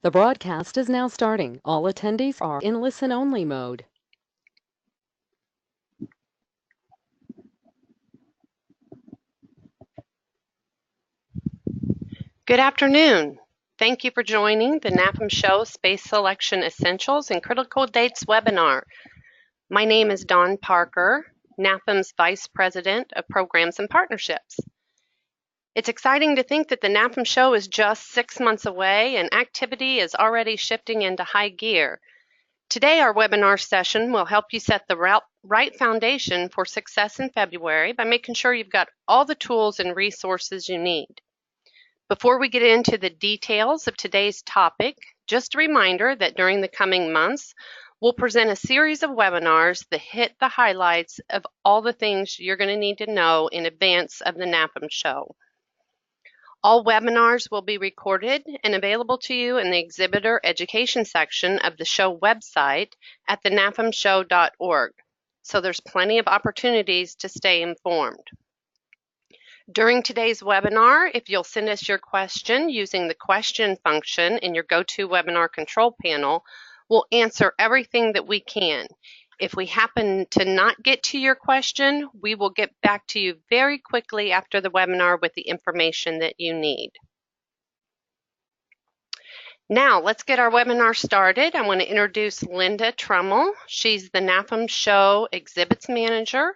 The broadcast is now starting. All attendees are in listen-only mode. Good afternoon. Thank you for joining the NAFEM Show Space Selection Essentials and Critical Dates webinar. My name is Dawn Parker, NAFEM's Vice President of Programs and Partnerships. It's exciting to think that the NAFEM Show is just 6 months away and activity is already shifting into high gear. Today, our webinar session will help you set the right foundation for success in February by making sure you've got all the tools and resources you need. Before we get into the details of today's topic, just a reminder that during the coming months, we'll present a series of webinars that hit the highlights of all the things you're going to need to know in advance of the NAFEM show. All webinars will be recorded and available to you in the exhibitor education section of the show website at thenafemshow.org. So there's plenty of opportunities to stay informed. During today's webinar, if you'll send us your question using the question function in your GoToWebinar control panel, we'll answer everything that we can. If we happen to not get to your question, we will get back to you very quickly after the webinar with the information that you need. Now, let's get our webinar started. I want to introduce Linda Trummel. She's the NAFEM Show Exhibits Manager.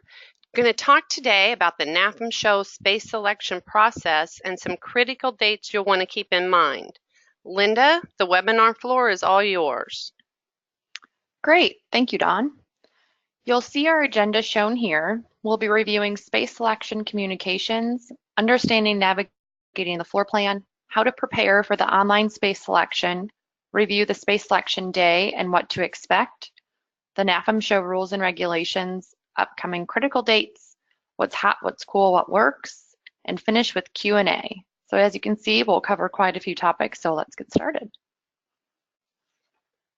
We're going to talk today about the NAFEM Show space selection process and some critical dates you'll want to keep in mind. Linda, the webinar floor is all yours. Great, thank you, Dawn. You'll see our agenda shown here. We'll be reviewing space selection communications, understanding navigating the floor plan, how to prepare for the online space selection, review the space selection day and what to expect, the NAFEM Show rules and regulations, upcoming critical dates, what's hot, what's cool, what works, and finish with Q&A. So as you can see, we'll cover quite a few topics, so let's get started.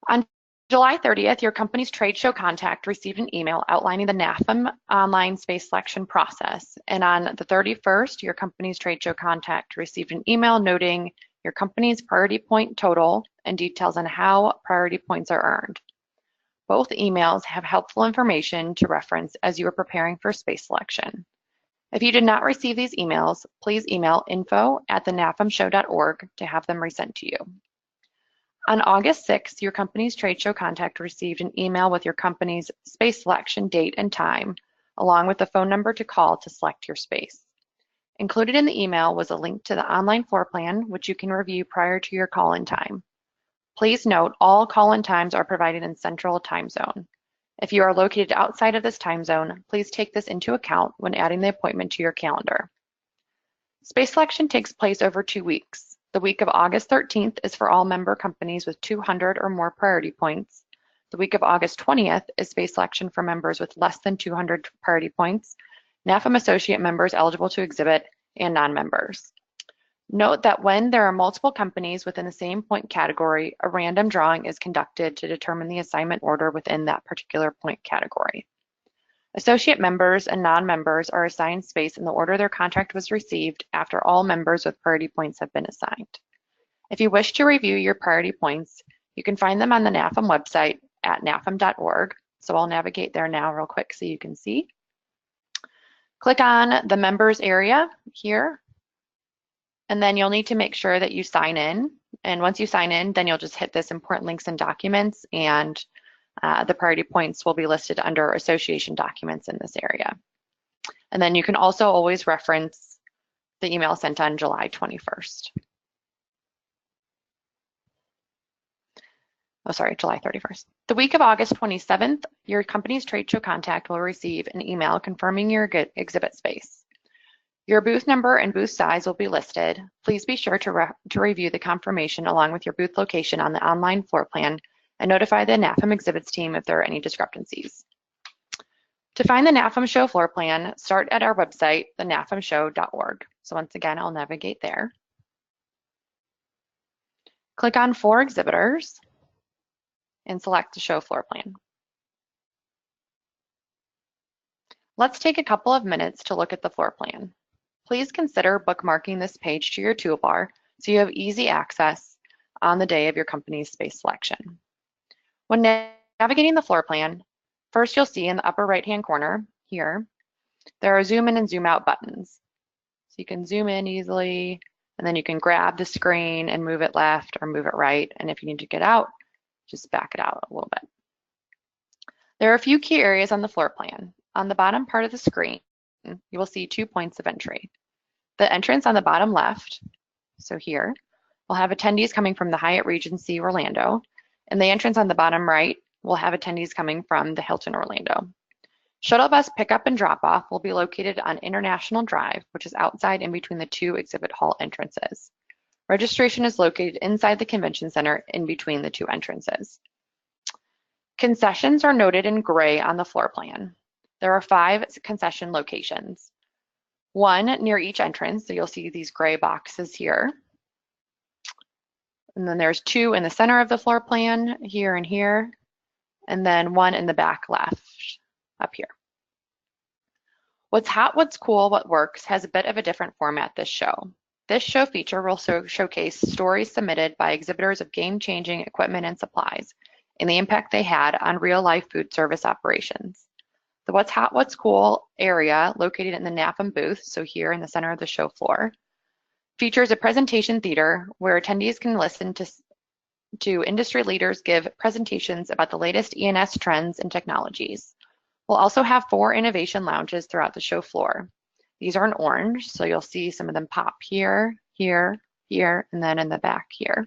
On July 30th, your company's trade show contact received an email outlining the NAFEM online space selection process. And on the 31st, your company's trade show contact received an email noting your company's priority point total and details on how priority points are earned. Both emails have helpful information to reference as you are preparing for space selection. If you did not receive these emails, please email info@thenafemshow.org to have them resent to you. On August 6th, your company's trade show contact received an email with your company's space selection date and time, along with the phone number to call to select your space. Included in the email was a link to the online floor plan, which you can review prior to your call-in time. Please note all call-in times are provided in Central Time Zone. If you are located outside of this time zone, please take this into account when adding the appointment to your calendar. Space selection takes place over 2 weeks. The week of August 13th is for all member companies with 200 or more priority points. The week of August 20th is space selection for members with less than 200 priority points, NAFEM associate members eligible to exhibit, and non-members. Note that when there are multiple companies within the same point category, a random drawing is conducted to determine the assignment order within that particular point category. Associate members and non-members are assigned space in the order their contract was received after all members with priority points have been assigned. If you wish to review your priority points, you can find them on the NAFEM website at nafem.org. So I'll navigate there now real quick so you can see. Click on the members area here, and then you'll need to make sure that you sign in. And once you sign in, then you'll just hit this important links and documents, and the priority points will be listed under association documents in this area. And then you can also always reference the email sent on July 21st. Oh, sorry, July 31st. The week of August 27th, your company's trade show contact will receive an email confirming your exhibit space. Your booth number and booth size will be listed. Please be sure to review the confirmation along with your booth location on the online floor plan and notify the NAFEM exhibits team if there are any discrepancies. To find the NAFEM Show floor plan, start at our website, thenafemshow.org. So once again, I'll navigate there. Click on For Exhibitors and select the show floor plan. Let's take a couple of minutes to look at the floor plan. Please consider bookmarking this page to your toolbar so you have easy access on the day of your company's space selection. When navigating the floor plan, first you'll see in the upper right-hand corner here, there are zoom in and zoom out buttons. So you can zoom in easily, and then you can grab the screen and move it left or move it right. And if you need to get out, just back it out a little bit. There are a few key areas on the floor plan. On the bottom part of the screen, you will see 2 points of entry. The entrance on the bottom left, so here, will have attendees coming from the Hyatt Regency Orlando, and the entrance on the bottom right will have attendees coming from the Hilton Orlando. Shuttle bus pickup and drop off will be located on International Drive, which is outside in between the two exhibit hall entrances. Registration is located inside the convention center in between the two entrances. Concessions are noted in gray on the floor plan. There are 5 concession locations. 1 near each entrance, so you'll see these gray boxes here. And then there's 2 in the center of the floor plan, here and here, and then 1 in the back left, up here. What's hot, what's cool, what works has a bit of a different format this show. This show feature will showcase stories submitted by exhibitors of game-changing equipment and supplies and the impact they had on real-life food service operations. The What's Hot, What's Cool area, located in the NAFEM booth, so here in the center of the show floor, features a presentation theater where attendees can listen to industry leaders give presentations about the latest E&S trends and technologies. We'll also have 4 innovation lounges throughout the show floor. These are in orange, so you'll see some of them pop here, here, here, and then in the back here.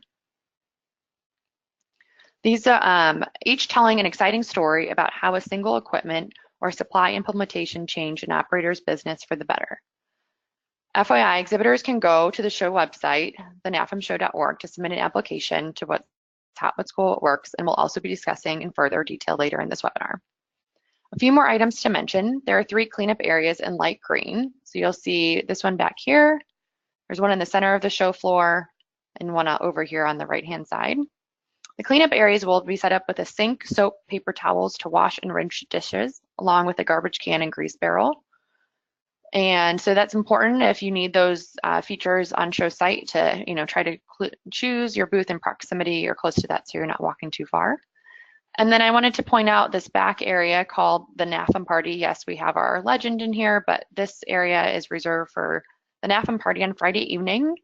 These are each telling an exciting story about how a single equipment or supply implementation changed an operator's business for the better. FYI, exhibitors can go to the show website, thenafemshow.org, to submit an application to What's Hot, What's Cool, What Works, and we'll also be discussing in further detail later in this webinar. A few more items to mention. There are 3 cleanup areas in light green. So you'll see this one back here. There's one in the center of the show floor and one over here on the right-hand side. The cleanup areas will be set up with a sink, soap, paper towels to wash and rinse dishes, along with a garbage can and grease barrel. And so that's important if you need those features on show site to, try to choose your booth in proximity or close to that so you're not walking too far. And then I wanted to point out this back area called the NAFEM party. Yes, we have our legend in here, but this area is reserved for the NAFEM party on Friday evening.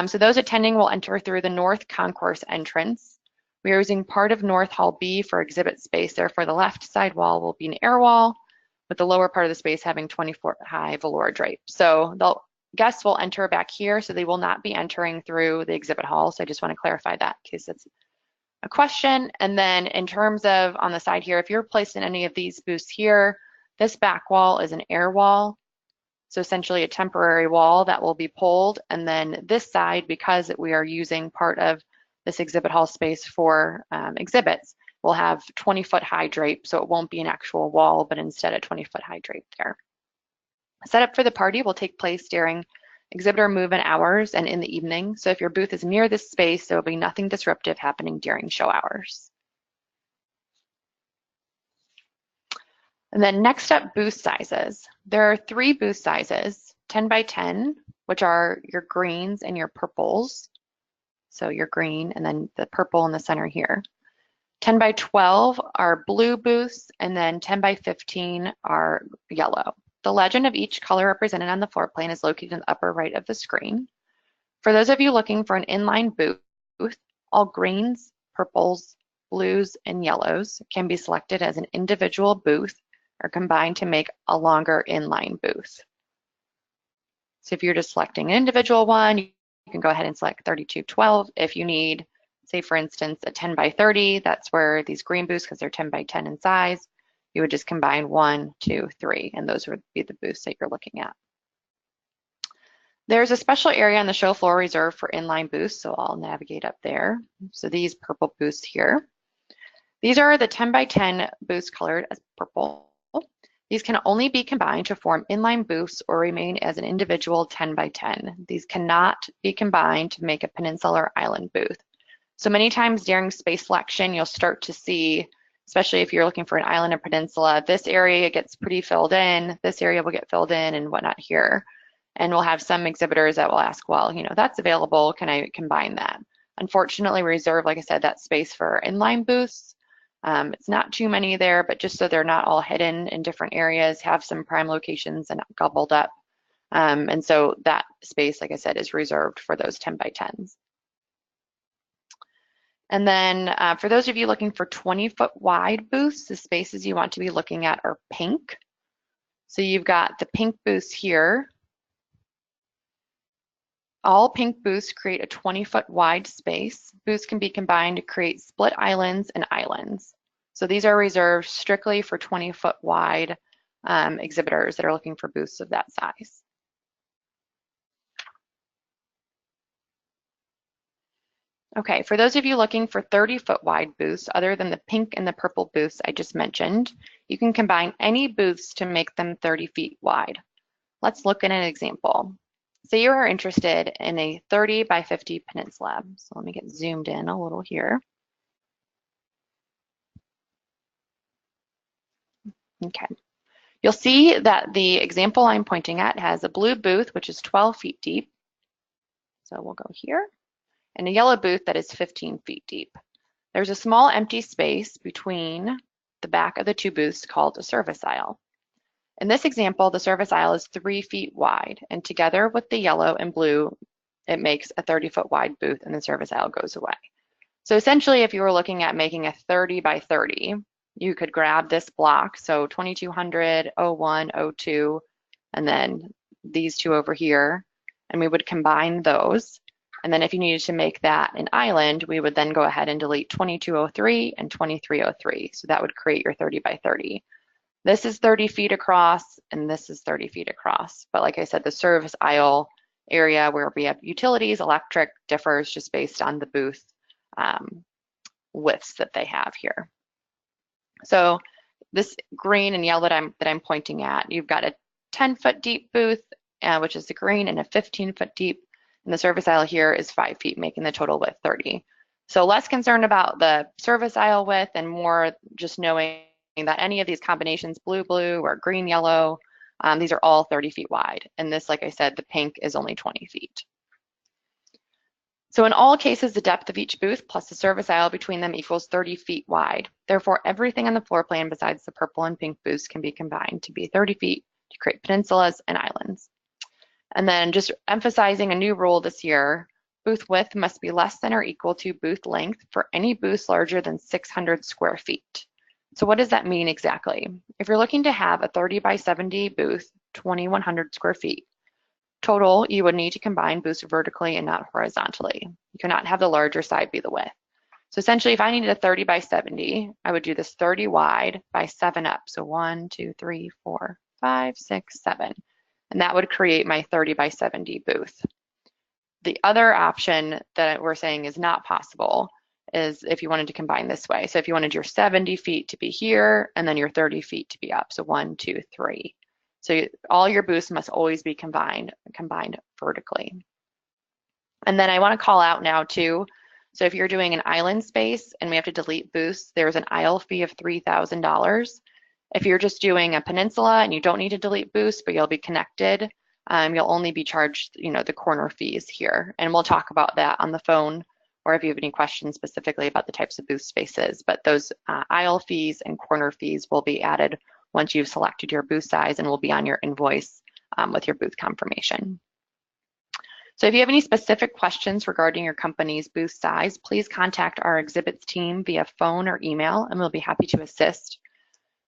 So those attending will enter through the North Concourse entrance. We are using part of North Hall B for exhibit space. Therefore, the left side wall will be an air wall, with the lower part of the space having 20-foot high velour drape. So the guests will enter back here, so they will not be entering through the exhibit hall. So I just want to clarify that in case it's a question. And then in terms of on the side here, if you're placed in any of these booths here, this back wall is an air wall. So essentially a temporary wall that will be pulled. And then this side, because we are using part of this exhibit hall space for exhibits, will have 20-foot high drape. So it won't be an actual wall, but instead a 20-foot high drape there. Setup for the party will take place during exhibitor move-in hours and in the evening. So if your booth is near this space, there will be nothing disruptive happening during show hours. And then next up, booth sizes. There are 3 booth sizes, 10 by 10, which are your greens and your purples. So your green and then the purple in the center here. 10 by 12 are blue booths, and then 10 by 15 are yellow. The legend of each color represented on the floor plan is located in the upper right of the screen. For those of you looking for an inline booth, all greens, purples, blues, and yellows can be selected as an individual booth or combined to make a longer inline booth. So if you're just selecting an individual one, you can go ahead and select 3212. If you need, say for instance, a 10 by 30, that's where these green booths, because they're 10 by 10 in size, you would just combine 1, 2, 3, and those would be the booths that you're looking at. There's a special area on the show floor reserved for inline booths, so I'll navigate up there. So these purple booths here. These are the 10 by 10 booths colored as purple. These can only be combined to form inline booths or remain as an individual 10 by 10. These cannot be combined to make a peninsula or island booth. So many times during space selection, you'll start to see, especially if you're looking for an island or peninsula, this area gets pretty filled in, this area will get filled in and whatnot here. And we'll have some exhibitors that will ask, well, that's available, can I combine that? Unfortunately, we reserve, like I said, that space for inline booths. It's not too many there, but just so they're not all hidden in different areas, have some prime locations and gobbled up. And so that space, like I said, is reserved for those 10 by 10s. And then for those of you looking for 20-foot wide booths, the spaces you want to be looking at are pink. So you've got the pink booths here. All pink booths create a 20-foot wide space. Booths can be combined to create split islands and islands. So these are reserved strictly for 20-foot wide exhibitors that are looking for booths of that size. Okay, for those of you looking for 30-foot wide booths, other than the pink and the purple booths I just mentioned, you can combine any booths to make them 30 feet wide. Let's look at an example. Say you are interested in a 30 by 50 peninsula. So let me get zoomed in a little here. Okay, you'll see that the example I'm pointing at has a blue booth, which is 12 feet deep. So we'll go here, and a yellow booth that is 15 feet deep. There's a small empty space between the back of the two booths called a service aisle. In this example, the service aisle is 3 feet wide, and together with the yellow and blue, it makes a 30-foot wide booth, and the service aisle goes away. So essentially, if you were looking at making a 30 by 30, you could grab this block, so 2200, 01, 02, and then these two over here, and we would combine those. And then if you needed to make that an island, we would then go ahead and delete 2203 and 2303. So that would create your 30 by 30. This is 30 feet across, and this is 30 feet across. But like I said, the service aisle area where we have utilities, electric, differs just based on the booth widths that they have here. So this green and yellow that I'm pointing at, you've got a 10-foot deep booth, which is the green, and a 15-foot deep. And the service aisle here is 5 feet, making the total width 30. So less concerned about the service aisle width and more just knowing that any of these combinations, blue, blue, or green, yellow, these are all 30 feet wide. And this, like I said, the pink is only 20 feet. So in all cases, the depth of each booth plus the service aisle between them equals 30 feet wide. Therefore, everything on the floor plan besides the purple and pink booths can be combined to be 30 feet to create peninsulas and islands. And then just emphasizing a new rule this year, booth width must be less than or equal to booth length for any booths larger than 600 square feet. So what does that mean exactly? If you're looking to have a 30 by 70 booth, 2100 square feet, total, you would need to combine booths vertically and not horizontally. You cannot have the larger side be the width. So essentially, if I needed a 30 by 70, I would do this 30 wide by 7 up. So 1, 2, 3, 4, 5, 6, 7. And that would create my 30 by 70 booth. The other option that we're saying is not possible is if you wanted to combine this way. So if you wanted your 70 feet to be here and then your 30 feet to be up. So 1, 2, 3. So all your booths must always be combined vertically. And then I want to call out now too, so if you're doing an island space and we have to delete booths, there's an aisle fee of $3,000. If you're just doing a peninsula and you don't need to delete booths, but you'll be connected, you'll only be charged, the corner fees here. And we'll talk about that on the phone, or if you have any questions specifically about the types of booth spaces. But those aisle fees and corner fees will be added once you've selected your booth size and will be on your invoice with your booth confirmation. So if you have any specific questions regarding your company's booth size, please contact our exhibits team via phone or email, and we'll be happy to assist.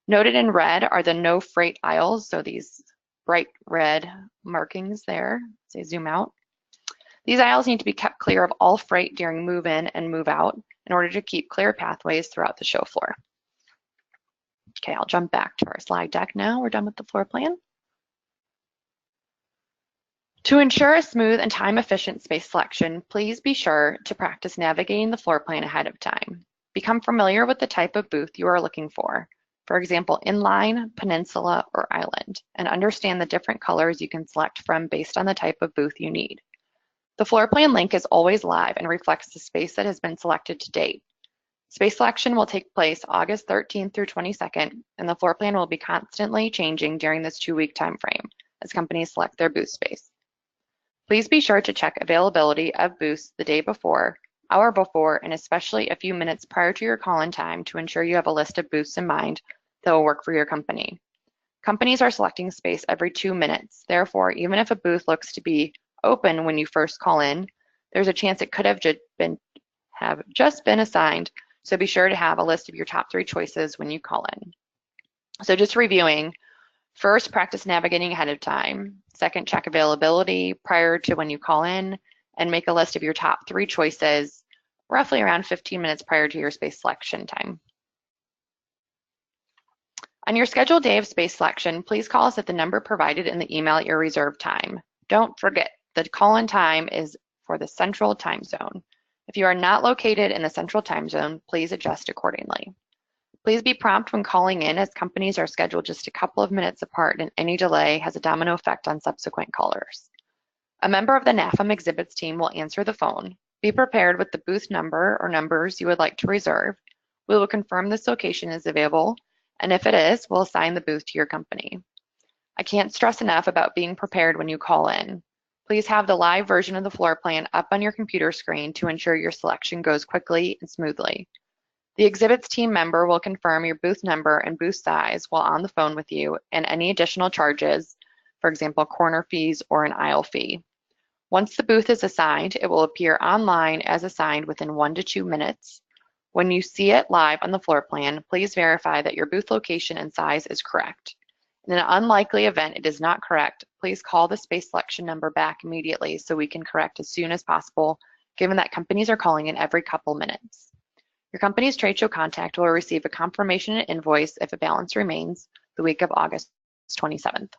Noted in red are the no freight aisles, so these bright red markings there, say zoom out. These aisles need to be kept clear of all freight during move in and move out in order to keep clear pathways throughout the show floor. Okay, I'll jump back to our slide deck now. We're done with the floor plan. To ensure a smooth and time-efficient space selection, please be sure to practice navigating the floor plan ahead of time. Become familiar with the type of booth you are looking for example, inline, peninsula, or island, and understand the different colors you can select from based on the type of booth you need. The floor plan link is always live and reflects the space that has been selected to date. Space selection will take place August 13th through 22nd, and the floor plan will be constantly changing during this 2-week time frame as companies select their booth space. Please be sure to check availability of booths the day before hour before, and especially a few minutes prior to your call-in time to ensure you have a list of booths in mind that will work for your company. Companies are selecting space every 2 minutes. Therefore, even if a booth looks to be open when you first call in, there's a chance it could have just been assigned. So be sure to have a list of your top 3 choices when you call in. So just reviewing, first, practice navigating ahead of time. Second, check availability prior to when you call in, and make a list of your top 3 choices roughly around 15 minutes prior to your space selection time. On your scheduled day of space selection, please call us at the number provided in the email at your reserved time. Don't forget, the call-in time is for the Central Time Zone. If you are not located in the Central Time Zone, please adjust accordingly. Please be prompt when calling in, as companies are scheduled just a couple of minutes apart, and any delay has a domino effect on subsequent callers. A member of the NAFEM exhibits team will answer the phone. Be prepared with the booth number or numbers you would like to reserve. We will confirm this location is available, and if it is, we'll assign the booth to your company. I can't stress enough about being prepared when you call in. Please have the live version of the floor plan up on your computer screen to ensure your selection goes quickly and smoothly. The exhibits team member will confirm your booth number and booth size while on the phone with you, and any additional charges, for example, corner fees or an aisle fee. Once the booth is assigned, it will appear online as assigned within 1 to 2 minutes. When you see it live on the floor plan, please verify that your booth location and size is correct. In an unlikely event it is not correct, please call the space selection number back immediately so we can correct as soon as possible, given that companies are calling in every couple minutes. Your company's trade show contact will receive a confirmation and invoice if a balance remains the week of August 27th.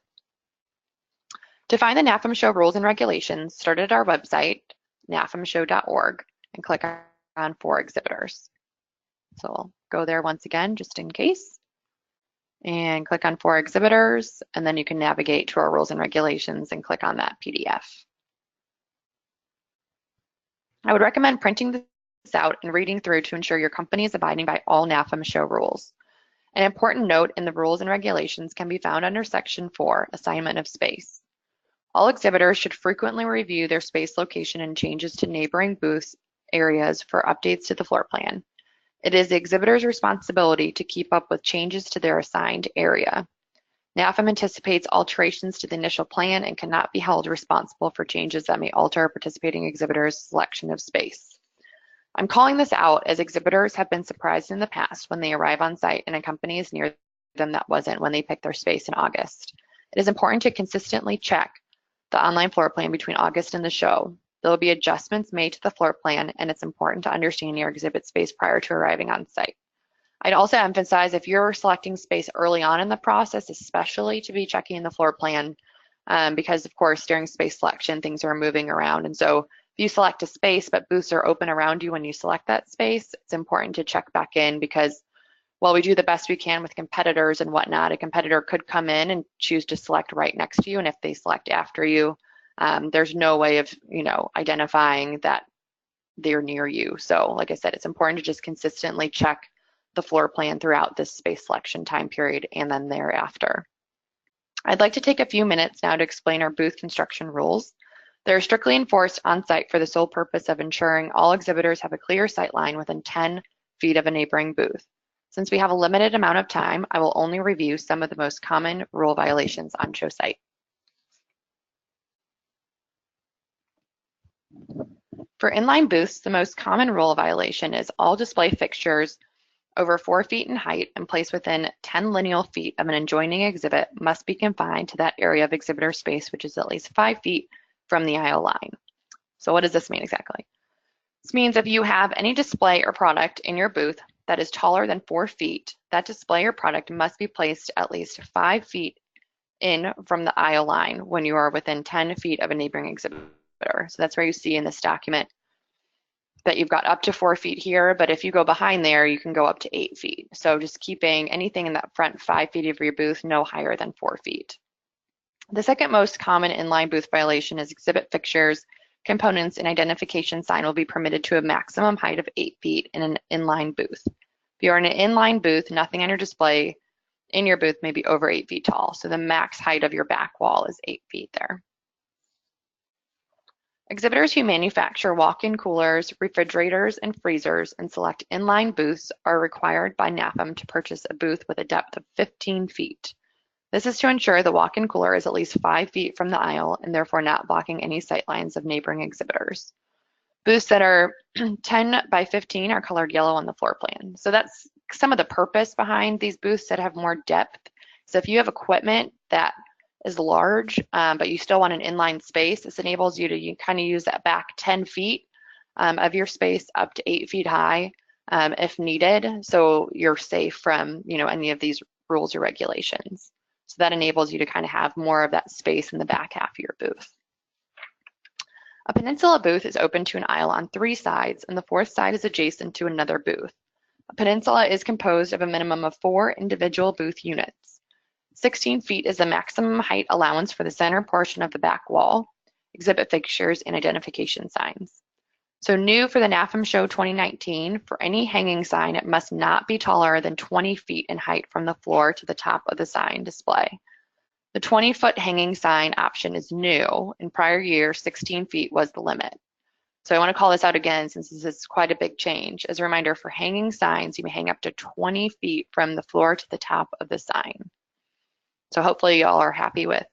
To find the NAFEM Show rules and regulations, start at our website, nafemshow.org, and click on For Exhibitors. So I'll go there once again, just in case, and click on For Exhibitors, and then you can navigate to our rules and regulations and click on that PDF. I would recommend printing this out and reading through to ensure your company is abiding by all NAFEM Show rules. An important note in the rules and regulations can be found under Section 4, Assignment of Space. All exhibitors should frequently review their space location and changes to neighboring booths areas for updates to the floor plan. It is the exhibitor's responsibility to keep up with changes to their assigned area. NAFEM anticipates alterations to the initial plan and cannot be held responsible for changes that may alter a participating exhibitor's selection of space. I'm calling this out as exhibitors have been surprised in the past when they arrive on site and a company is near them that wasn't when they picked their space in August. It is important to consistently check the online floor plan between August and the show. There will be adjustments made to the floor plan, and it's important to understand your exhibit space prior to arriving on site. I'd also emphasize if you're selecting space early on in the process, especially to be checking the floor plan, because of course during space selection things are moving around, and so if you select a space but booths are open around you when you select that space, it's important to check back in, because while we do the best we can with competitors and whatnot, a competitor could come in and choose to select right next to you, and if they select after you, there's no way of identifying that they're near you. So like I said, it's important to just consistently check the floor plan throughout this space selection time period and then thereafter. I'd like to take a few minutes now to explain our booth construction rules. They're strictly enforced on site for the sole purpose of ensuring all exhibitors have a clear sight line within 10 feet of a neighboring booth. Since we have a limited amount of time, I will only review some of the most common rule violations on show site. For inline booths, the most common rule violation is all display fixtures over 4 feet in height and placed within 10 lineal feet of an adjoining exhibit must be confined to that area of exhibitor space, which is at least 5 feet from the aisle line. So what does this mean exactly? This means if you have any display or product in your booth that is taller than 4 feet, that display or product must be placed at least 5 feet in from the aisle line when you are within 10 feet of a neighboring exhibitor. So that's where you see in this document that you've got up to 4 feet here, but if you go behind there, you can go up to 8 feet. So just keeping anything in that front 5 feet of your booth no higher than 4 feet. The second most common inline booth violation is exhibit fixtures, components, and identification sign will be permitted to a maximum height of 8 feet in an inline booth. If you are in an inline booth, nothing on your display in your booth may be over 8 feet tall. So the max height of your back wall is 8 feet there. Exhibitors who manufacture walk-in coolers, refrigerators, and freezers and select inline booths are required by NAFEM to purchase a booth with a depth of 15 feet. This is to ensure the walk-in cooler is at least 5 feet from the aisle and therefore not blocking any sight lines of neighboring exhibitors. Booths that are 10 by 15 are colored yellow on the floor plan. So that's some of the purpose behind these booths that have more depth. So if you have equipment that is large, but you still want an inline space, this enables you to kind of use that back 10 feet of your space up to 8 feet high if needed. So you're safe from, any of these rules or regulations. So that enables you to kind of have more of that space in the back half of your booth. A peninsula booth is open to an aisle on 3 sides, and the 4th side is adjacent to another booth. A peninsula is composed of a minimum of 4 individual booth units. 16 feet is the maximum height allowance for the center portion of the back wall, exhibit fixtures, and identification signs. So new for the NAFEM Show 2019, for any hanging sign, it must not be taller than 20 feet in height from the floor to the top of the sign display. The 20-foot hanging sign option is new. In prior years, 16 feet was the limit. So I want to call this out again since this is quite a big change. As a reminder, for hanging signs, you may hang up to 20 feet from the floor to the top of the sign. So hopefully y'all are happy with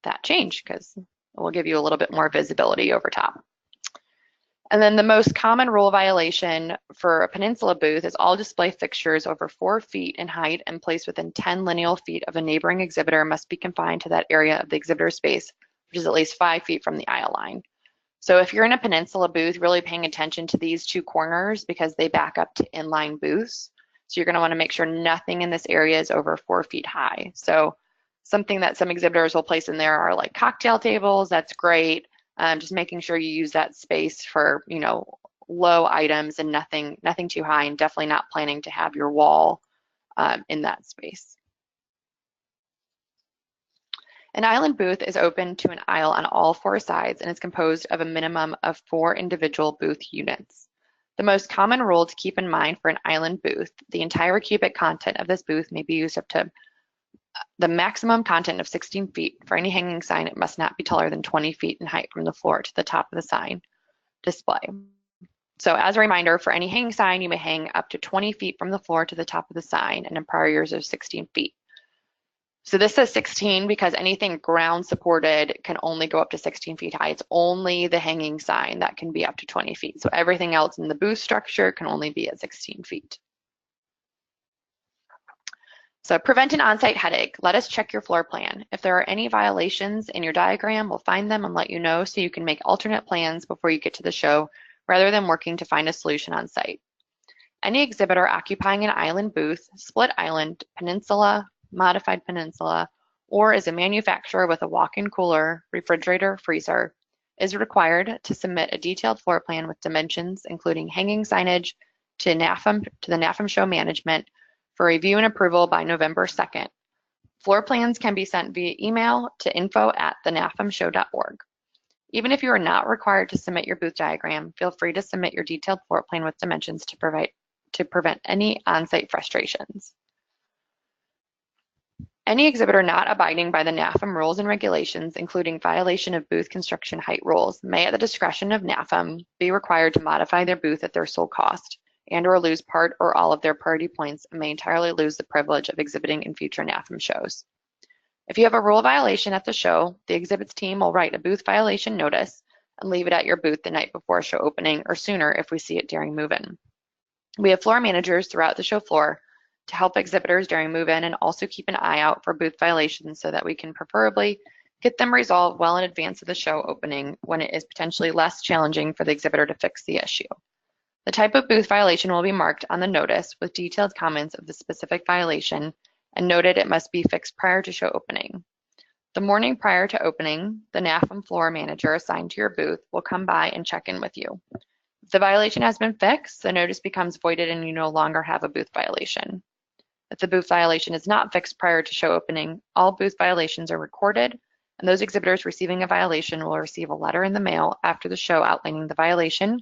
that change because it will give you a little bit more visibility over top. And then the most common rule violation for a peninsula booth is all display fixtures over 4 feet in height and placed within 10 lineal feet of a neighboring exhibitor must be confined to that area of the exhibitor space, which is at least 5 feet from the aisle line. So if you're in a peninsula booth, really paying attention to these 2 corners because they back up to inline booths. So you're going to want to make sure nothing in this area is over 4 feet high. So something that some exhibitors will place in there are like cocktail tables. That's great. Just making sure you use that space for, low items and nothing too high, and definitely not planning to have your wall in that space. An island booth is open to an aisle on all 4 sides and is composed of a minimum of 4 individual booth units. The most common rule to keep in mind for an island booth, the entire cubic content of this booth may be used up to the maximum content of 16 feet. For any hanging sign, it must not be taller than 20 feet in height from the floor to the top of the sign display. So as a reminder, for any hanging sign, you may hang up to 20 feet from the floor to the top of the sign, and in prior years of 16 feet. So this says 16 because anything ground supported can only go up to 16 feet high. It's only the hanging sign that can be up to 20 feet. So everything else in the booth structure can only be at 16 feet. So prevent an on-site headache. Let us check your floor plan. If there are any violations in your diagram, we'll find them and let you know so you can make alternate plans before you get to the show rather than working to find a solution on site. Any exhibitor occupying an island booth, split island, peninsula, modified peninsula, or is a manufacturer with a walk-in cooler, refrigerator, freezer, is required to submit a detailed floor plan with dimensions, including hanging signage, to the NAFEM Show management for review and approval by November 2nd. Floor plans can be sent via email to info@thenafemshow.org. Even if you are not required to submit your booth diagram, feel free to submit your detailed floor plan with dimensions to prevent any on-site frustrations. Any exhibitor not abiding by the NAFEM rules and regulations, including violation of booth construction height rules, may at the discretion of NAFEM be required to modify their booth at their sole cost and/or lose part or all of their priority points and may entirely lose the privilege of exhibiting in future NAFEM shows. If you have a rule violation at the show, the exhibits team will write a booth violation notice and leave it at your booth the night before show opening or sooner if we see it during move-in. We have floor managers throughout the show floor to help exhibitors during move-in and also keep an eye out for booth violations so that we can preferably get them resolved well in advance of the show opening when it is potentially less challenging for the exhibitor to fix the issue. The type of booth violation will be marked on the notice with detailed comments of the specific violation and noted it must be fixed prior to show opening. The morning prior to opening, the NAFEM floor manager assigned to your booth will come by and check in with you. If the violation has been fixed, the notice becomes voided and you no longer have a booth violation. If the booth violation is not fixed prior to show opening, all booth violations are recorded, and those exhibitors receiving a violation will receive a letter in the mail after the show outlining the violation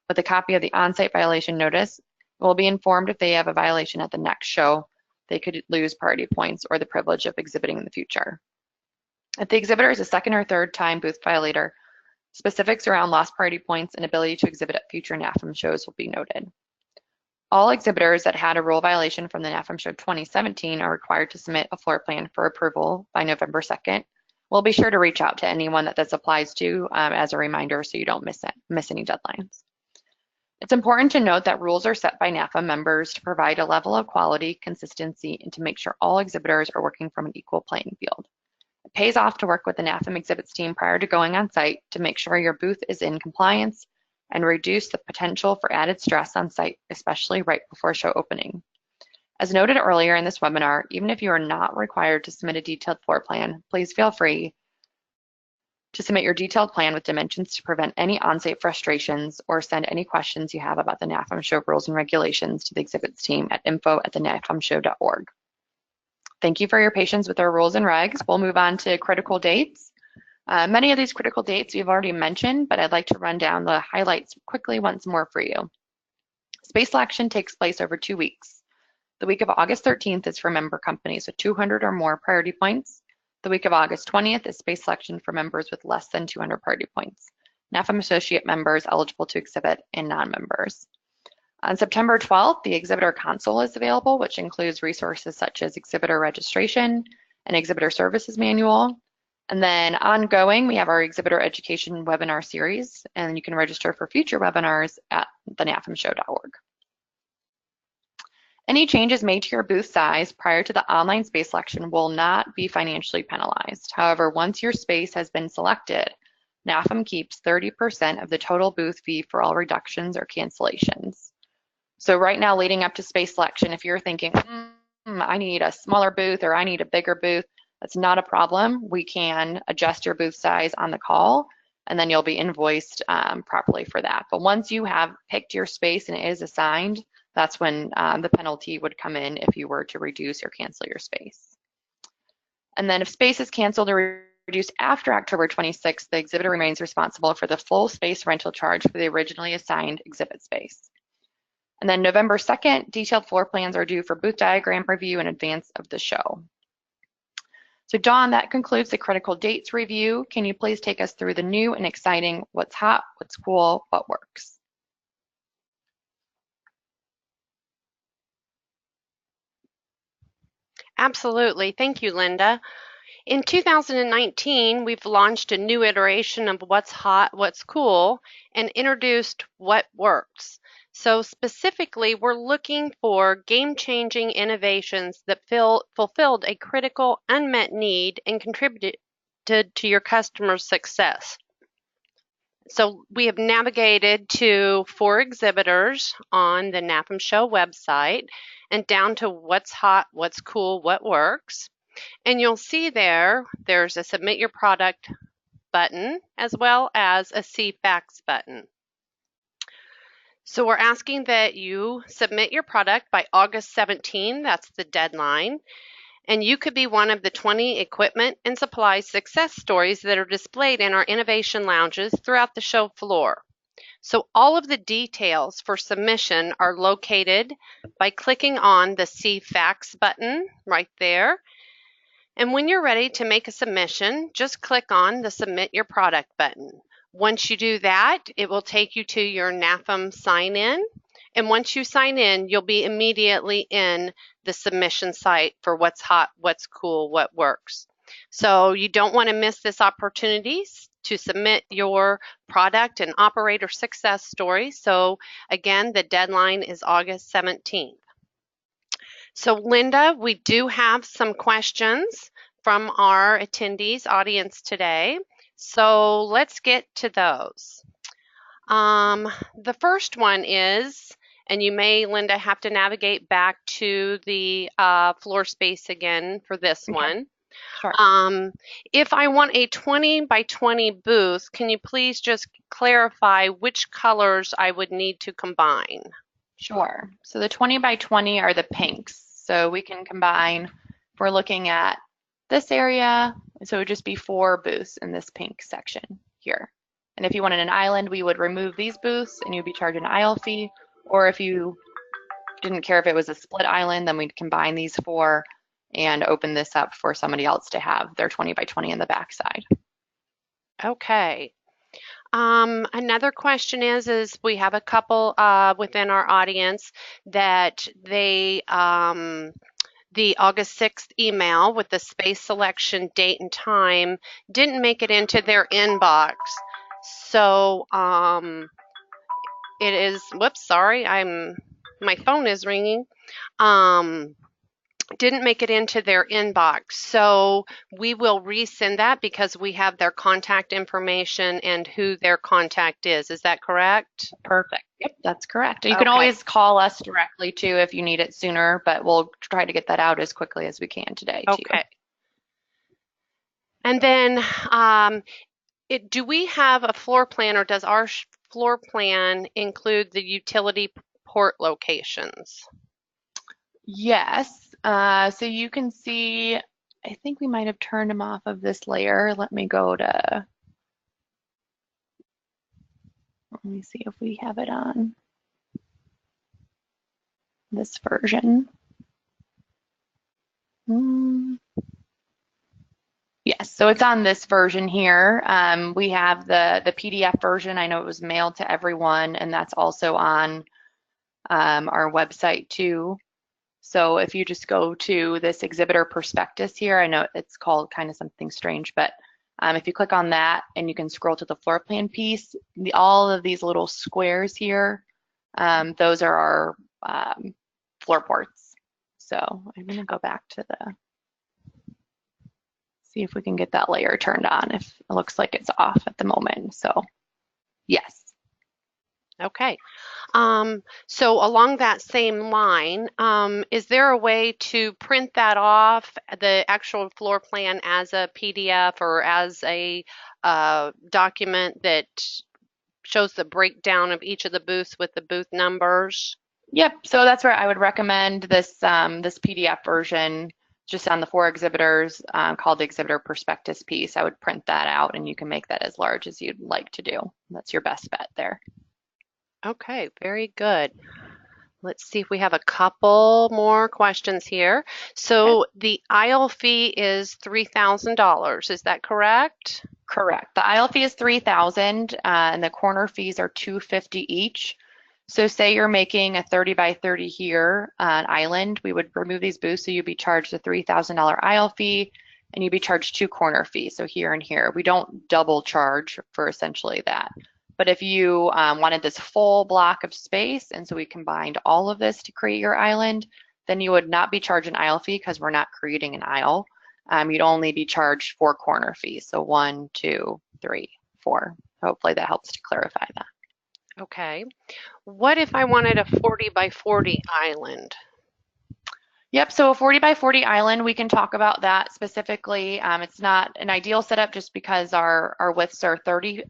with a copy of the on-site violation notice. Will be informed if they have a violation at the next show. They could lose priority points or the privilege of exhibiting in the future. If the exhibitor is a second or third time booth violator, Specifics around lost priority points and ability to exhibit at future NAFEM shows will be noted. All exhibitors that had a rule violation from the NAFEM Show 2017 are required to submit a floor plan for approval by November 2nd. We'll be sure to reach out to anyone that this applies to as a reminder so you don't miss any deadlines. It's important to note that rules are set by NAFEM members to provide a level of quality, consistency, and to make sure all exhibitors are working from an equal playing field. It pays off to work with the NAFEM exhibits team prior to going on site to make sure your booth is in compliance and reduce the potential for added stress on site, especially right before show opening. As noted earlier in this webinar, even if you are not required to submit a detailed floor plan, please feel free to submit your detailed plan with dimensions to prevent any on-site frustrations, or send any questions you have about the NAFEM Show rules and regulations to the exhibits team at info@thenafemshow.org. Thank you for your patience with our rules and regs. We'll move on to critical dates. Many of these critical dates we've already mentioned, but I'd like to run down the highlights quickly once more for you. Space selection takes place over 2 weeks. The week of August 13th is for member companies with 200 or more priority points. The week of August 20th is space selection for members with less than 200 priority points. NAFEM associate members eligible to exhibit and non-members. On September 12th, the exhibitor console is available, which includes resources such as exhibitor registration and exhibitor services manual. And then ongoing, we have our exhibitor education webinar series, and you can register for future webinars at thenafemshow.org. Any changes made to your booth size prior to the online space selection will not be financially penalized. However, once your space has been selected, NAFEM keeps 30% of the total booth fee for all reductions or cancellations. So right now, leading up to space selection, if you're thinking, I need a smaller booth or I need a bigger booth, that's not a problem. We can adjust your booth size on the call, and then you'll be invoiced properly for that. But once you have picked your space and it is assigned, that's when the penalty would come in if you were to reduce or cancel your space. And then if space is canceled or reduced after October 26th, the exhibitor remains responsible for the full space rental charge for the originally assigned exhibit space. And then November 2nd, detailed floor plans are due for booth diagram review in advance of the show. So Dawn, that concludes the critical dates review. Can you please take us through the new and exciting what's hot, what's cool, what works? Absolutely. Thank you, Linda. In 2019, we've launched a new iteration of what's hot, what's cool, and introduced what works. So specifically, we're looking for game-changing innovations that fulfilled a critical unmet need and contributed to your customers' success. So we have navigated to 4 exhibitors on the NAFEM Show website and down to what's hot, what's cool, what works. And you'll see there's a Submit Your Product button as well as a See Facts button. So we're asking that you submit your product by August 17, that's the deadline. And you could be one of the 20 equipment and supply success stories that are displayed in our innovation lounges throughout the show floor. So all of the details for submission are located by clicking on the See Facts button right there. And when you're ready to make a submission, just click on the Submit Your Product button. Once you do that, it will take you to your NAFEM sign-in. And once you sign in, you'll be immediately in the submission site for what's hot, what's cool, what works. So you don't want to miss this opportunity to submit your product and operator success story. So again, the deadline is August 17th. So Linda, we do have some questions from our attendees audience today. So let's get to those. The first one is, and you may, Linda, have to navigate back to the floor space again for this one. Sure. If I want a 20 by 20 booth, can you please just clarify which colors I would need to combine? Sure. So the 20 by 20 are the pinks. So we can combine, if we're looking at this area, so it would just be 4 booths in this pink section here. And if you wanted an island, we would remove these booths and you'd be charged an aisle fee. Or if you didn't care if it was a split island, then we'd combine these 4 and open this up for somebody else to have their 20 by 20 in the backside. Okay. Another question is we have a couple within our audience that the August 6th email with the space selection date and time didn't make it into their inbox. So it is, whoops, sorry, my phone is ringing. Didn't make it into their inbox. So we will resend that because we have their contact information and who their contact is. Is that correct? Perfect. Yep, that's correct. You can Okay. always call us directly too if you need it sooner, but we'll try to get that out as quickly as we can today to you. Okay. And then do we have a floor plan, or does our floor plan include the utility port locations? Yes. So you can see, I think we might have turned them off of this layer. Let me see if we have it on this version. Yes, so it's on this version here. We have the PDF version. I know it was mailed to everyone, and that's also on our website too. So if you just go to this exhibitor prospectus here, I know it's called kind of something strange, but if you click on that and you can scroll to the floor plan piece, all of these little squares here, those are our floor ports. So I'm going to go back to see if we can get that layer turned on, if it looks like it's off at the moment. So yes. Okay. So along that same line, is there a way to print that off, the actual floor plan, as a PDF or as a document that shows the breakdown of each of the booths with the booth numbers? Yep, so that's where I would recommend this PDF version just on the 4 exhibitors called the exhibitor prospectus piece. I would print that out and you can make that as large as you'd like to do. That's your best bet there. Okay, very good. Let's see if we have a couple more questions here. So the aisle fee is $3,000. Is that correct? Correct. The aisle fee is $3,000 and the corner fees are $250 each. So say you're making a 30 by 30 here on island, we would remove these booths, so you'd be charged a $3,000 aisle fee and you'd be charged 2 corner fees, so here and here. We don't double charge for essentially that. But if you wanted this full block of space, and so we combined all of this to create your island, then you would not be charged an aisle fee because we're not creating an aisle. You'd only be charged 4 corner fees. So 1, 2, 3, 4. Hopefully that helps to clarify that. Okay. What if I wanted a 40 by 40 island? Yep, so a 40 by 40 island, we can talk about that specifically. It's not an ideal setup just because our widths are 30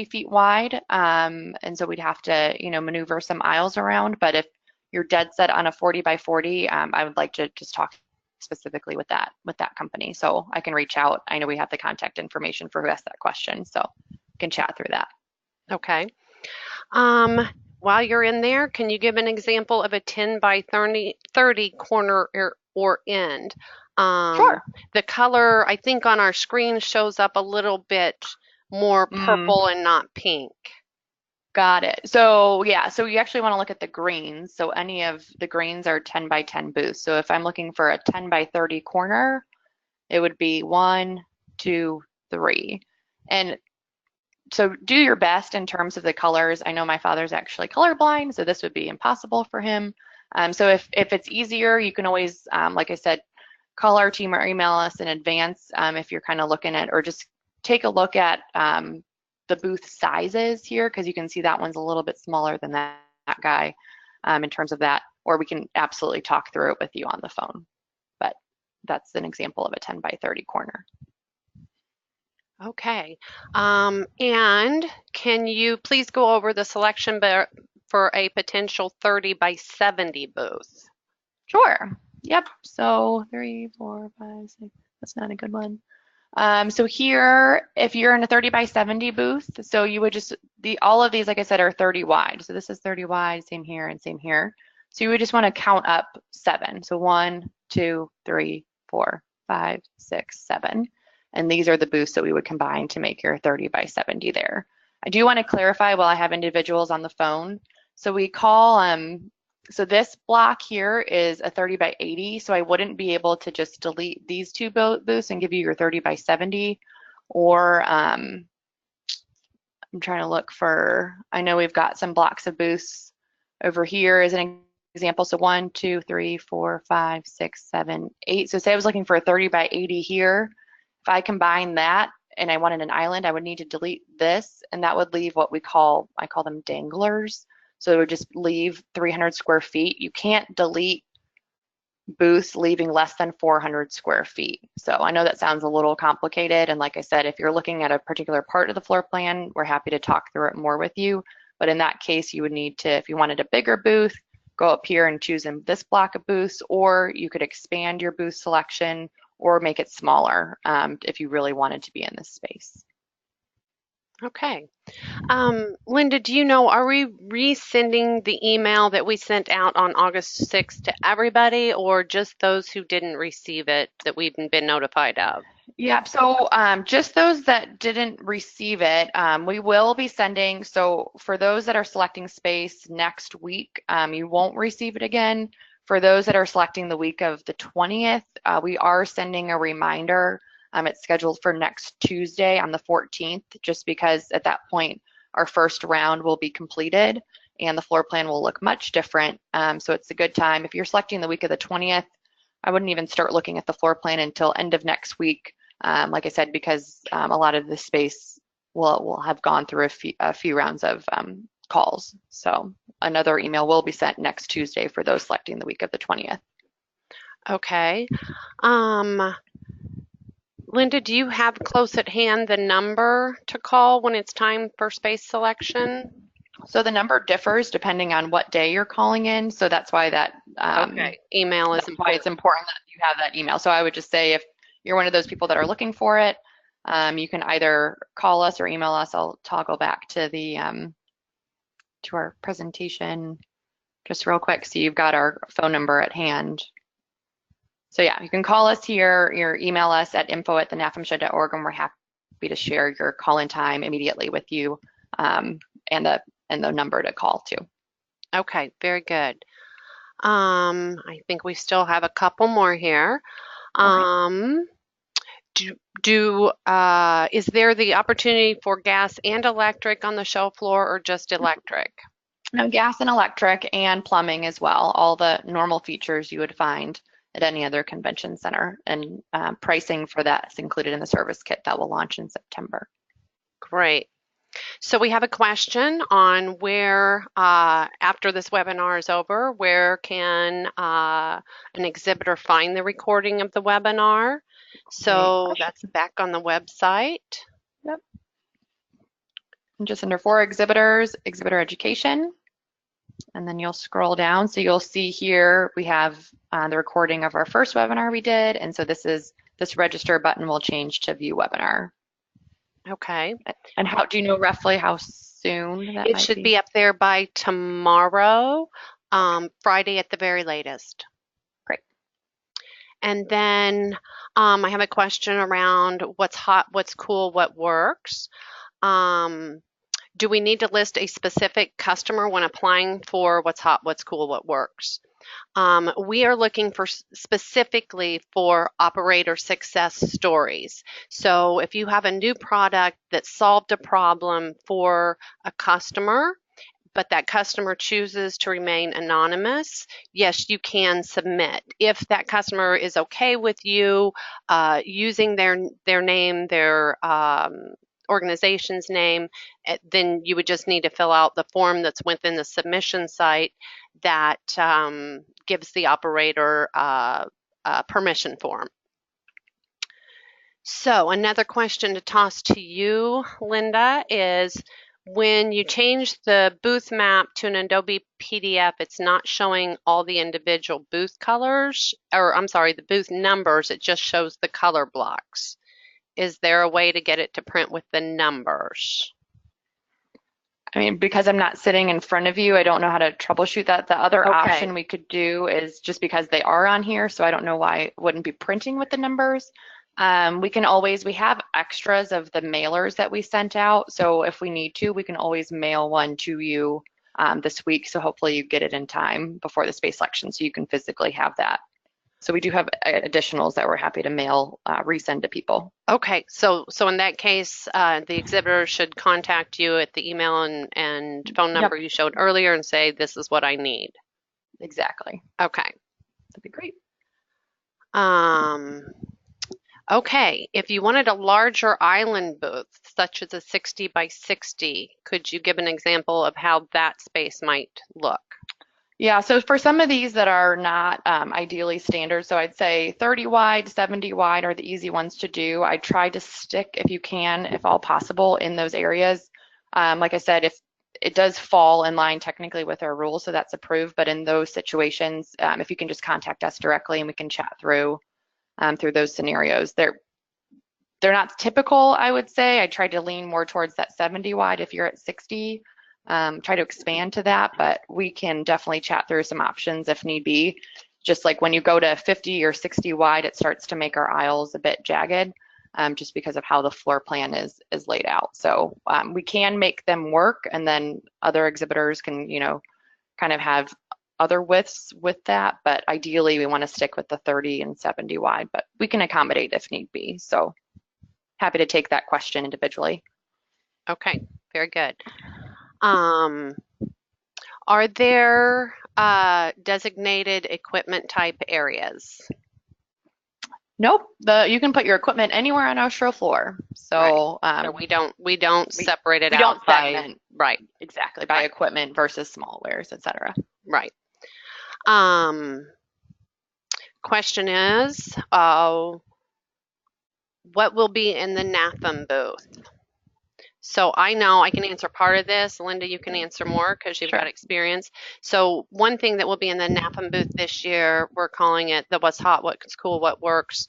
feet wide. And so we'd have to, maneuver some aisles around. But if you're dead set on a 40 by 40, I would like to just talk specifically with that company. So I can reach out. I know we have the contact information for who asked that question, so we can chat through that. Okay. While you're in there, can you give an example of a 10 by 30 corner or end? Sure. The color, I think, on our screen shows up a little bit more purple and not pink. Got it. So yeah, so you actually want to look at the greens. So any of the greens are 10 by 10 booths. So if I'm looking for a 10 by 30 corner, it would be 1, 2, 3. And so do your best in terms of the colors. I know my father's actually colorblind, so this would be impossible for him. So if it's easier, you can always, like I said, call our team or email us in advance if you're kind of looking at, or just take a look at the booth sizes here, because you can see that one's a little bit smaller than that guy in terms of that, or we can absolutely talk through it with you on the phone. But that's an example of a 10 by 30 corner. Okay. And can you please go over the selection for a potential 30 by 70 booth? Sure. Yep. So 3, 4, 5, 6. That's not a good one. So here, if you're in a 30 by 70 booth, so you would just, all of these, like I said, are 30 wide. So this is 30 wide, same here and same here. So you would just want to count up 7. So 1, 2, 3, 4, 5, 6, 7. And these are the booths that we would combine to make your 30 by 70 there. I do want to clarify while I have individuals on the phone. So we call, so this block here is a 30 by 80, so I wouldn't be able to just delete these two booths and give you your 30 by 70, or I'm trying to look for, I know we've got some blocks of booths over here as an example. So 1, 2, 3, 4, 5, 6, 7, 8. So say I was looking for a 30 by 80 here. If I combine that and I wanted an island, I would need to delete this, and that would leave what I call them danglers. So it would just leave 300 square feet. You can't delete booths leaving less than 400 square feet. So I know that sounds a little complicated. And like I said, if you're looking at a particular part of the floor plan, we're happy to talk through it more with you. But in that case, you would need to, if you wanted a bigger booth, go up here and choose in this block of booths, or you could expand your booth selection or make it smaller if you really wanted to be in this space. Okay. Linda, do you know, are we resending the email that we sent out on August 6th to everybody, or just those who didn't receive it that we've been notified of? Yeah, so just those that didn't receive it, we will be sending, so for those that are selecting space next week, you won't receive it again. For those that are selecting the week of the 20th, we are sending a reminder. It's scheduled for next Tuesday on the 14th, just because at that point, our first round will be completed and the floor plan will look much different. So it's a good time. If you're selecting the week of the 20th, I wouldn't even start looking at the floor plan until end of next week. Like I said, because a lot of the space will have gone through a few rounds of calls. So another email will be sent next Tuesday for those selecting the week of the 20th. Okay. Linda, do you have close at hand the number to call when it's time for space selection? So the number differs depending on what day you're calling in. So that's why that email is important. Why it's important that you have that email. So I would just say if you're one of those people that are looking for it, you can either call us or email us. I'll toggle back to the to our presentation just real quick so you've got our phone number at hand. So yeah, you can call us here or email us at info@thenafemshow.org, and we're happy to share your call-in time immediately with you and the number to call to. Okay, very good. I think we still have a couple more here. Okay. Is there the opportunity for gas and electric on the show floor, or just electric? No, gas and electric and plumbing as well. All the normal features you would find at any other convention center, and pricing for that is included in the service kit that will launch in September. Great. So we have a question on where, after this webinar is over, where can an exhibitor find the recording of the webinar? So that's back on the website. Yep. And just under for exhibitors, exhibitor education. And then you'll scroll down. So you'll see here we have the recording of our first webinar we did. And so this register button will change to view webinar. Okay. And how do you know roughly how soon that it might should be up there by tomorrow, Friday at the very latest. Great. And then I have a question around what's hot, what's cool, what works. Do we need to list a specific customer when applying for what's hot, what's cool, what works? We are looking for specifically for operator success stories. So if you have a new product that solved a problem for a customer, but that customer chooses to remain anonymous, yes, you can submit. If that customer is okay with you using their name, their organization's name, then you would just need to fill out the form that's within the submission site that gives the operator a permission form. So another question to toss to you, Linda, is when you change the booth map to an Adobe PDF, it's not showing all the individual booth colors, or I'm sorry, the booth numbers, it just shows the color blocks. Is there a way to get it to print with the numbers? I mean, because I'm not sitting in front of you, I don't know how to troubleshoot that. The other option we could do is just because they are on here, so I don't know why it wouldn't be printing with the numbers. We have extras of the mailers that we sent out. So if we need to, we can always mail one to you this week. So hopefully you get it in time before the space selection so you can physically have that. So we do have additionals that we're happy to mail, resend to people. Okay, so in that case, the exhibitor should contact you at the email and phone number you showed earlier and say, this is what I need. Exactly. Okay. That'd be great. Okay, if you wanted a larger island booth, such as a 60 by 60, could you give an example of how that space might look? Yeah, so for some of these that are not ideally standard, so I'd say 30 wide, 70 wide are the easy ones to do. I try to stick, if you can, if all possible, in those areas. Like I said, if it does fall in line technically with our rules, so that's approved, but in those situations, if you can just contact us directly and we can chat through those scenarios. They're not typical, I would say. I tried to lean more towards that 70 wide if you're at 60. Try to expand to that, but we can definitely chat through some options if need be. Just like when you go to 50 or 60 wide, it starts to make our aisles a bit jagged, just because of how the floor plan is laid out. So we can make them work, and then other exhibitors can, kind of have other widths with that, but ideally we want to stick with the 30 and 70 wide, but we can accommodate if need be. So happy to take that question individually. Okay, very good. Are there designated equipment type areas? Nope. You can put your equipment anywhere on our show floor. So, so we don't separate it we out don't segment. Right. Exactly, by equipment versus small wares, etc. Right. Question is, what will be in the NAFEM booth? So I know I can answer part of this. Linda, you can answer more because you've got experience. So one thing that will be in the NAFEM booth this year, we're calling it the What's Hot, What's Cool, What Works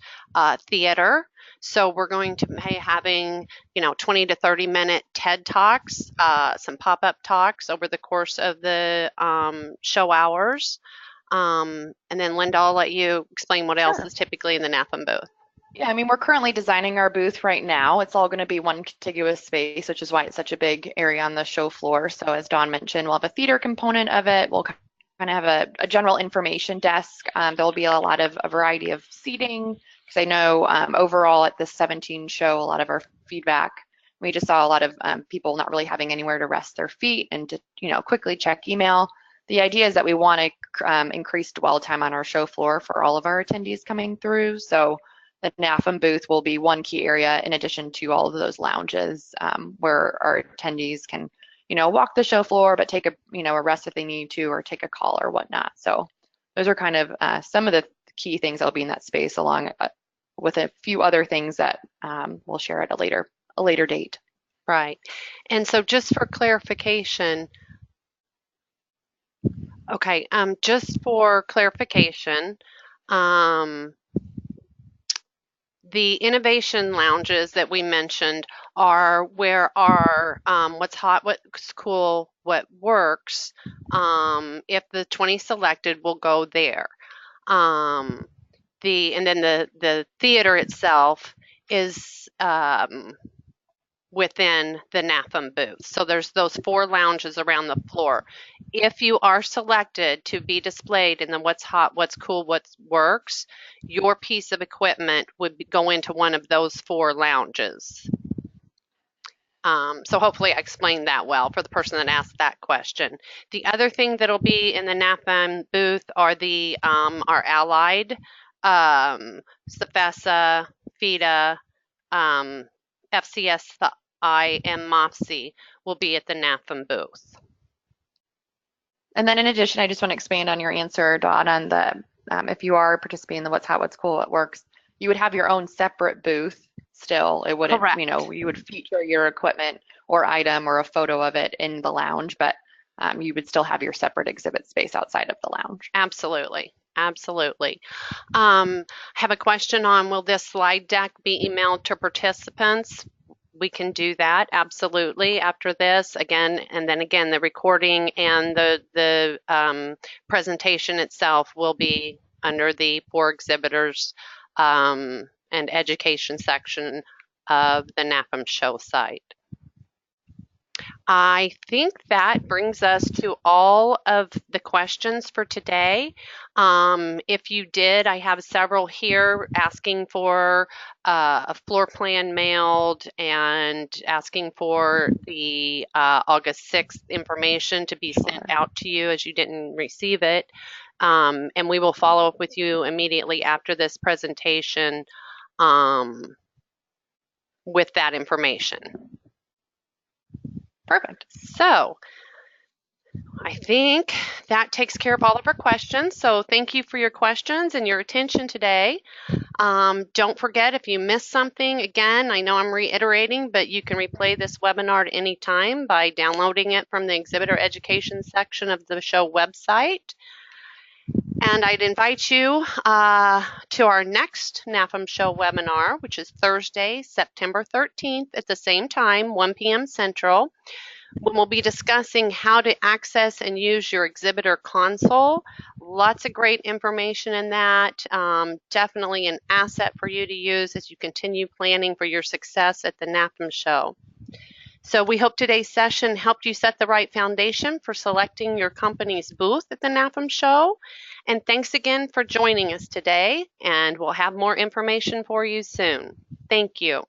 theater. So we're going to be having, 20 to 30-minute TED Talks, some pop-up talks over the course of the show hours. And then Linda, I'll let you explain what else is typically in the NAFEM booth. Yeah, I mean, we're currently designing our booth right now. It's all going to be one contiguous space, which is why it's such a big area on the show floor. So as Dawn mentioned, we'll have a theater component of it. We'll kind of have a general information desk. There'll be a variety of seating, because I know overall at this 17 show, a lot of our feedback, we just saw a lot of people not really having anywhere to rest their feet and to, quickly check email. The idea is that we want to increase dwell time on our show floor for all of our attendees coming through. So the NAFEM booth will be one key area in addition to all of those lounges where our attendees can, walk the show floor, but take a rest if they need to, or take a call or whatnot. So those are kind of some of the key things that'll be in that space, along with a few other things that we'll share at a later date. Right. And so just for clarification, okay, just for clarification, the innovation lounges that we mentioned are where our What's Hot, What's Cool, What Works, if the 20 selected will go there. And then the theater itself is within the NAFEM booth. So there's those 4 lounges around the floor. If you are selected to be displayed in the What's Hot, What's Cool, What Works, your piece of equipment would go into one of those 4 lounges. So hopefully I explained that well for the person that asked that question. The other thing that'll be in the NAFEM booth are the our allied, CFESA, FIDA, FCSI, and MOFSI will be at the NAFEM booth. And then in addition, I just want to expand on your answer, Dawn, on the if you are participating in the What's Hot, What's Cool, What Works, you would have your own separate booth still. It wouldn't, you would feature your equipment or item or a photo of it in the lounge, but you would still have your separate exhibit space outside of the lounge. Absolutely. Absolutely. I have a question on, will this slide deck be emailed to participants? We can do that, absolutely, after this. Again, and then again, the recording and the presentation itself will be under the 4 exhibitors and Education section of the NAFEM Show site. I think that brings us to all of the questions for today. If you did, I have several here asking for a floor plan mailed and asking for the August 6th information to be sent out to you as you didn't receive it. And we will follow up with you immediately after this presentation with that information. Perfect. So I think that takes care of all of our questions. So thank you for your questions and your attention today. Don't forget, if you missed something, again, I know I'm reiterating, but you can replay this webinar at any time by downloading it from the Exhibitor Education section of the show website. And I'd invite you to our next NAFEM Show webinar, which is Thursday, September 13th at the same time, 1 p.m. Central, when we'll be discussing how to access and use your exhibitor console. Lots of great information in that. Definitely an asset for you to use as you continue planning for your success at the NAFEM Show. So we hope today's session helped you set the right foundation for selecting your company's booth at the NAFEM Show. And thanks again for joining us today, and we'll have more information for you soon. Thank you.